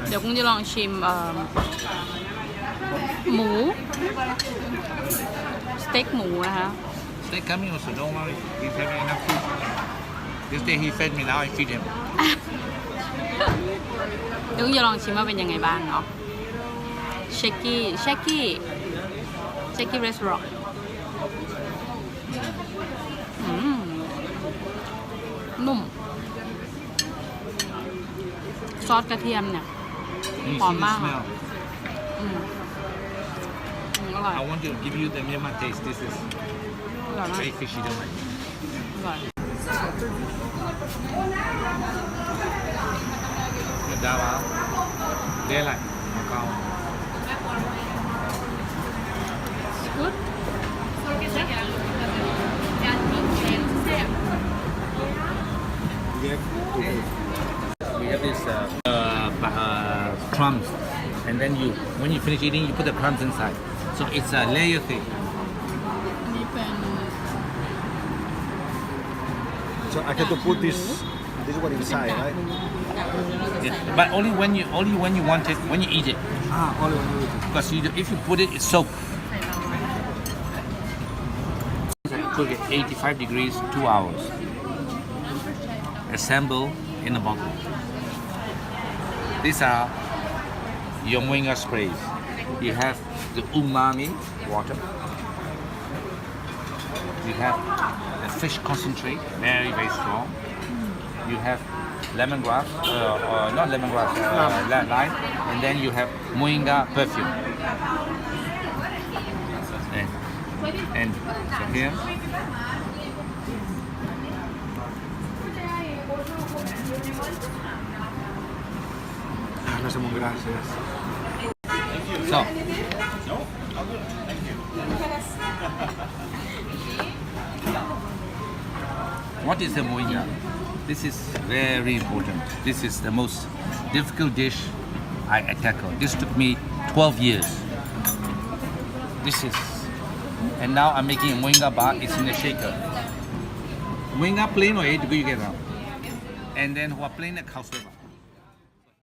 เดี๋ยวกุ้งจะลองชิมหมูสเต็กหมูนะคะ Steak coming also, don't worry. He's having enough food. This day he fed me, now I feed him. เดี๋ยวกุ้งจะลองชิมว่าเป็นยังไงบ้างเนาะเชคกี้รีสอร์ทนุ่มซอสกระเทียมเนี่ย You หอม see มา the กค่ะ smell. อร่อย I want to give you the Myanmar taste. This is อร่อยมาก very fishy, don't like. อร่อย Cái đào áo. Đây lại. Cao. good We have this crumbs, and then when you finish eating, you put the crumbs inside. So it's a layer thing. นี่เป็น So I have to put this one inside, right? Yeah, but only when you want it, when you eat it. Only when you eat it. Because if you put it, it's soaked. Cook it 85 degrees, 2 hours. Assemble in a bottle. These are your Mohinga sprays. You have the umami water. You have the fish concentrate, very, very strong. You have lemongrass, not lemongrass, lime. And then you have Mohinga perfume. And so here. Gracias, gracias. So, what is the Mohinga? This is very important. This is the most difficult dish I tackle. This took me 12 years. This is, and now I'm making a Mohinga bar. It's in a shaker. Mohinga plain or 8 degree you get out. And then who are plain a cow server.